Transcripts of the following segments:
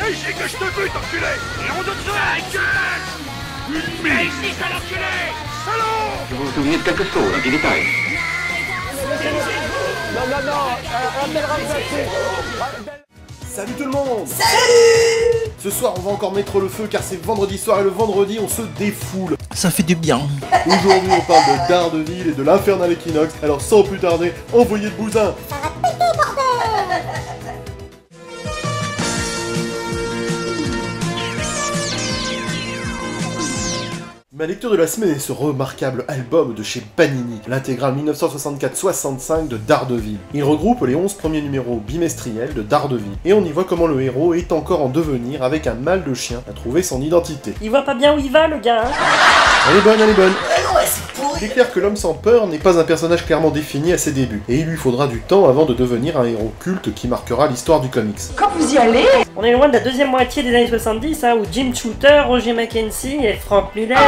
Viens ici que je te bute, enculé. Et on donne ça, gueule. Viens ici, sale enculé. Salaud. Vous vous souvenez de quelque chose, un petit détail? Salut tout le monde! Salut! Ce soir on va encore mettre le feu car c'est vendredi soir et le vendredi on se défoule. Ça fait du bien. Aujourd'hui on parle de Daredevil et de l'Infernal Equinox, alors sans plus tarder, envoyez le bousin! Ma lecture de la semaine est ce remarquable album de chez Panini, l'intégrale 1964-65 de Daredevil. Il regroupe les 11 premiers numéros bimestriels de Daredevil, et on y voit comment le héros est encore en devenir avec un mal de chien à trouver son identité. Il voit pas bien où il va, le gars, hein. Elle est bonne, elle est bonne. Non, c'est pourri. Il est clair que l'homme sans peur n'est pas un personnage clairement défini à ses débuts, et il lui faudra du temps avant de devenir un héros culte qui marquera l'histoire du comics. Quand vous y allez, On est loin de la deuxième moitié des années 70, hein, où Jim Shooter, Roger Mackenzie et Frank Miller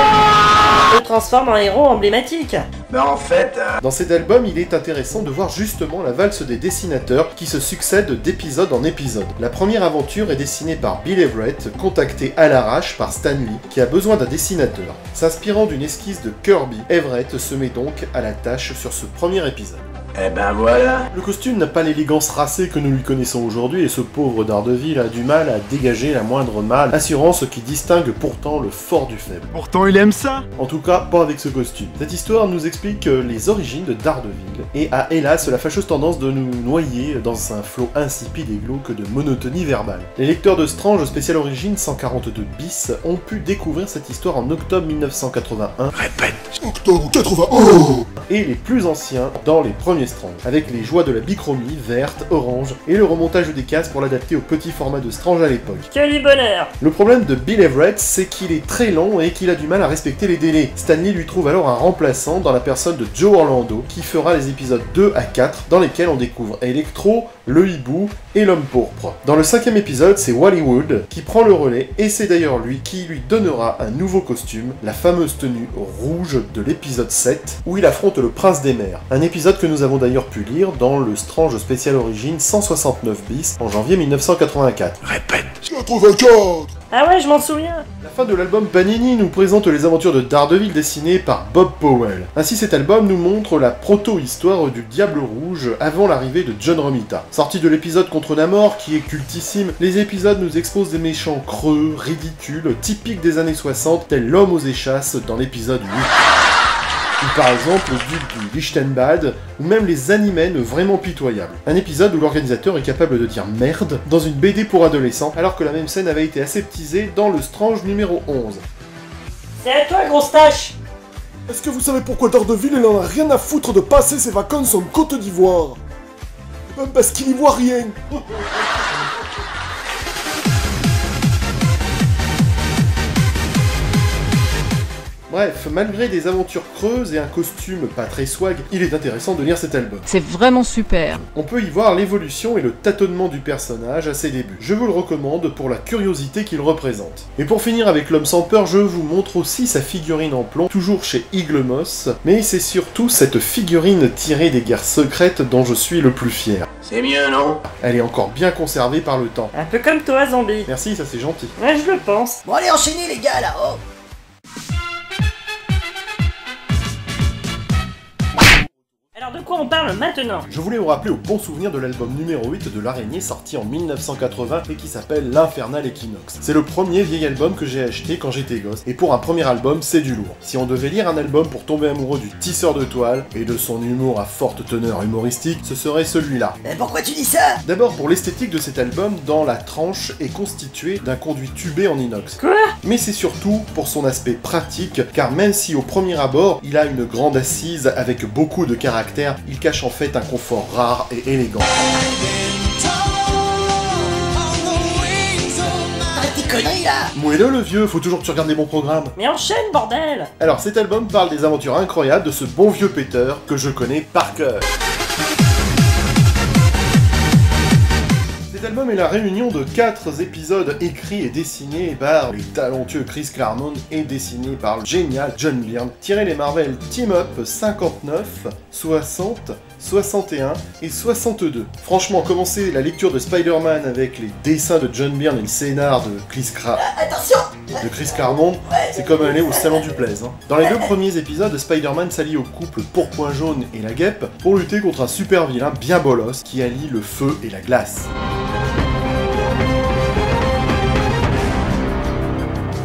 se transforment en héros emblématiques. Mais en fait... Dans cet album, il est intéressant de voir justement la valse des dessinateurs qui se succèdent d'épisode en épisode. La première aventure est dessinée par Bill Everett, contacté à l'arrache par Stan Lee, qui a besoin d'un dessinateur. S'inspirant d'une esquisse de Kirby, Everett se met donc à la tâche sur ce premier épisode. Eh ben voilà. Le costume n'a pas l'élégance racée que nous lui connaissons aujourd'hui et ce pauvre Daredevil a du mal à dégager la moindre malle, assurance qui distingue pourtant le fort du faible. Pourtant il aime ça. En tout cas, pas avec ce costume. Cette histoire nous explique les origines de Daredevil et a hélas la fâcheuse tendance de nous noyer dans un flot insipide et glauque de monotonie verbale. Les lecteurs de Strange Spécial Origins 142 bis ont pu découvrir cette histoire en octobre 1981. Répète. Octobre 81 et les plus anciens dans les premiers Strange, avec les joies de la bichromie, verte, orange, et le remontage des cases pour l'adapter au petit format de Strange à l'époque. Que du bonheur. Le problème de Bill Everett, c'est qu'il est très lent et qu'il a du mal à respecter les délais. Stan Lee lui trouve alors un remplaçant dans la personne de Joe Orlando, qui fera les épisodes 2 à 4, dans lesquels on découvre Electro, le hibou et l'homme pourpre. Dans le 5e épisode, c'est Wally Wood qui prend le relais, et c'est d'ailleurs lui qui lui donnera un nouveau costume, la fameuse tenue rouge de l'épisode 7, où il affronte le prince des mers. Un épisode que nous avons d'ailleurs pu lire dans le Strange Spécial Origins 169 bis en janvier 1984. Répète. 84 Ah ouais, je m'en souviens. La fin de l'album Panini nous présente les aventures de Daredevil dessinées par Bob Powell. Ainsi cet album nous montre la proto-histoire du Diable Rouge avant l'arrivée de John Romita. Sorti de l'épisode contre Namor, qui est cultissime, les épisodes nous exposent des méchants creux, ridicules, typiques des années 60, tels l'homme aux échasses dans l'épisode 8. Ou par exemple le duc du Lichtenbad, ou même les Animen vraiment pitoyables. Un épisode où l'organisateur est capable de dire merde dans une BD pour adolescents, alors que la même scène avait été aseptisée dans le Strange numéro 11. C'est à toi, grosse tâche. Est-ce que vous savez pourquoi Daredevil il en a rien à foutre de passer ses vacances en Côte d'Ivoire? Même parce qu'il y voit rien. Bref, malgré des aventures creuses et un costume pas très swag, il est intéressant de lire cet album. c'est vraiment super. On peut y voir l'évolution et le tâtonnement du personnage à ses débuts. Je vous le recommande pour la curiosité qu'il représente. Et pour finir avec l'homme sans peur, je vous montre aussi sa figurine en plomb, toujours chez Eagle Moss, mais c'est surtout cette figurine tirée des guerres secrètes dont je suis le plus fier. C'est mieux, non? Elle est encore bien conservée par le temps. Un peu comme toi, zombie. Merci, ça c'est gentil. Ouais, je le pense. Bon, allez, enchaînez les gars là, oh. Alors de quoi on parle maintenant? Je voulais vous rappeler au bon souvenir de l'album numéro 8 de l'Araignée sorti en 1980 et qui s'appelle l'Infernal Equinox. C'est le premier vieil album que j'ai acheté quand j'étais gosse, et pour un premier album, c'est du lourd. Si on devait lire un album pour tomber amoureux du tisseur de toile et de son humour à forte teneur humoristique, ce serait celui-là. Mais pourquoi tu dis ça? D'abord pour l'esthétique de cet album, dont la tranche est constituée d'un conduit tubé en inox. Quoi? Mais c'est surtout pour son aspect pratique, car même si au premier abord, il a une grande assise avec beaucoup de caractère, il cache en fait un confort rare et élégant. Arrête tes conneries là. Mouais-le le vieux, faut toujours que tu regardes les bons programmes. Mais enchaîne, bordel. Alors cet album parle des aventures incroyables de ce bon vieux Peter que je connais par cœur. Cet album est la réunion de 4 épisodes écrits et dessinés par les talentueux Chris Claremont et dessinés par le génial John Byrne, tirés les Marvel Team Up 59, 60, 61 et 62. Franchement, commencer la lecture de Spider-Man avec les dessins de John Byrne et le scénar de Chris Claremont, c'est comme aller au salon du plaisir. Hein. Dans les 2 premiers épisodes, Spider-Man s'allie au couple Pourpoint Jaune et la Guêpe pour lutter contre un super vilain bien bolos qui allie le feu et la glace.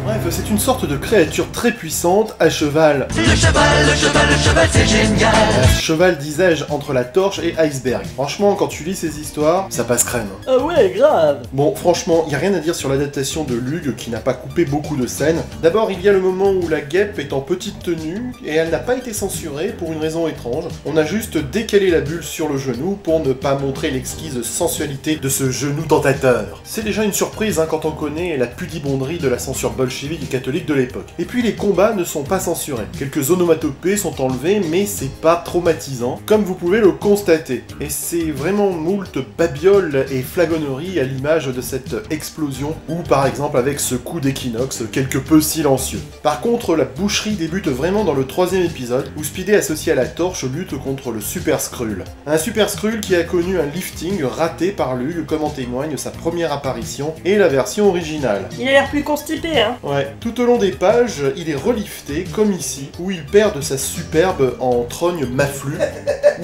Bref, c'est une sorte de créature très puissante à cheval. C'est le cheval, c'est génial. Cheval, disais-je, entre la torche et Iceberg. Franchement, quand tu lis ces histoires, ça passe crème. Ah ouais, grave. Bon, franchement, y a rien à dire sur l'adaptation de Lug qui n'a pas coupé beaucoup de scènes. D'abord, il y a le moment où la Guêpe est en petite tenue et elle n'a pas été censurée pour une raison étrange. On a juste décalé la bulle sur le genou pour ne pas montrer l'exquise sensualité de ce genou tentateur. C'est déjà une surprise hein, quand on connaît la pudibonderie de la censure bolchevique et catholique de l'époque. Et puis les combats ne sont pas censurés. Quelques onomatopées sont enlevées, mais c'est pas traumatisant, comme vous pouvez le constater. Et c'est vraiment moult babioles et flagonneries à l'image de cette explosion, ou par exemple avec ce coup d'équinoxe quelque peu silencieux. Par contre, la boucherie débute vraiment dans le 3e épisode, où Spidey associé à la torche lutte contre le Super Skrull. Un Super Skrull qui a connu un lifting raté par Lug, comme en témoigne sa première apparition et la version originale. Il a l'air plus constipé, hein. Ouais, tout au long des pages, il est relifté, comme ici, où il perd de sa superbe en trogne maflue,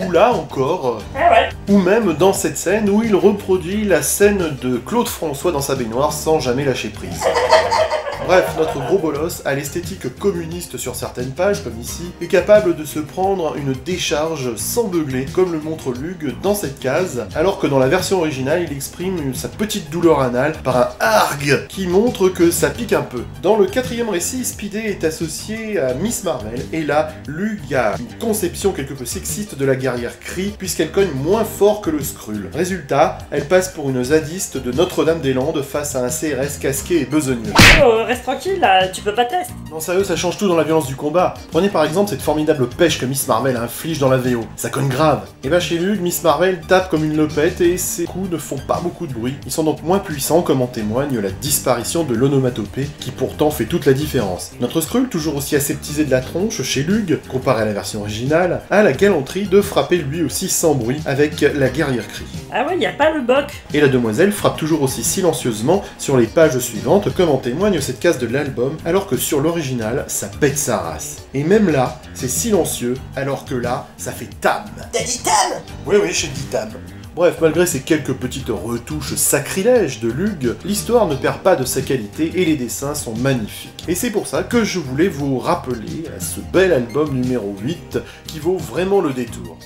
ou là encore, Ah ouais. ou même dans cette scène où il reproduit la scène de Claude François dans sa baignoire sans jamais lâcher prise. Bref, notre gros bolos a l'esthétique communiste sur certaines pages, comme ici, est capable de se prendre une décharge sans beugler, comme le montre Lug dans cette case, alors que dans la version originale, il exprime sa petite douleur anale par un ARG qui montre que ça pique un peu. Dans le 4e récit, Spidey est associé à Miss Marvel, et là, Lug a une conception quelque peu sexiste de la guerrière Kree, puisqu'elle cogne moins fort que le Skrull. Résultat, elle passe pour une zadiste de Notre-Dame-des-Landes face à un CRS casqué et besogneux. Oh, reste tranquille là, tu peux pas tester. Non sérieux, ça change tout dans la violence du combat. Prenez par exemple cette formidable pêche que Miss Marvel inflige dans la VO. Ça cogne grave. Et bah chez Lug, Miss Marvel tape comme une lopette et ses coups ne font pas beaucoup de bruit. Ils sont donc moins puissants comme en témoigne la disparition de l'onomatopée qui pourtant fait toute la différence. Notre Skrull, toujours aussi aseptisé de la tronche chez Lug, comparé à la version originale, a la galanterie de frapper lui aussi sans bruit avec la guerrière Kree. Ah ouais, y a pas le boc. Et la demoiselle frappe toujours aussi silencieusement sur les pages suivantes comme en témoigne cette case de l'album, alors que sur l'original, ça pète sa race. Et même là, c'est silencieux, alors que là, ça fait tam. T'as dit Tam? Oui, j'ai dit tam. Bref, malgré ces quelques petites retouches sacrilèges de Lug, l'histoire ne perd pas de sa qualité et les dessins sont magnifiques. Et c'est pour ça que je voulais vous rappeler à ce bel album numéro 8 qui vaut vraiment le détour.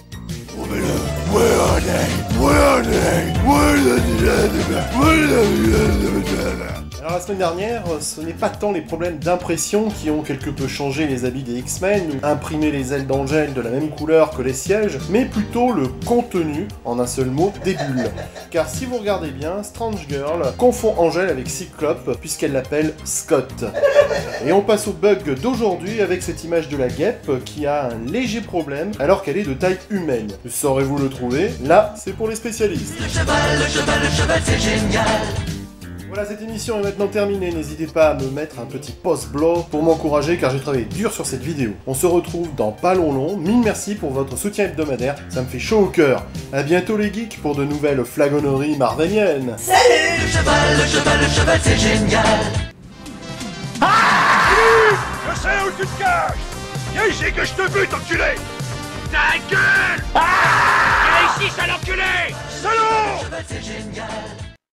Alors la semaine dernière, ce n'est pas tant les problèmes d'impression qui ont quelque peu changé les habits des X-Men ou imprimé les ailes d'Angel de la même couleur que les sièges, mais plutôt le contenu, en un seul mot, des bulles. Car si vous regardez bien, Strange Girl confond Angel avec Cyclope puisqu'elle l'appelle Scott. Et on passe au bug d'aujourd'hui avec cette image de la Guêpe qui a un léger problème alors qu'elle est de taille humaine. Saurez-vous le trouver? Là, c'est pour les spécialistes. Le cheval, c'est génial. Voilà, cette émission est maintenant terminée. N'hésitez pas à me mettre un petit post-blow pour m'encourager car j'ai travaillé dur sur cette vidéo. On se retrouve dans pas long. Mille merci pour votre soutien hebdomadaire, ça me fait chaud au cœur. A bientôt les geeks pour de nouvelles flagonneries marveliennes. Salut! Le cheval, c'est génial. Je sais où tu te caches. Viens ici que je te bute, enculé. Ta gueule. Viens ici, sale enculé. Salaud. Le cheval, c'est génial.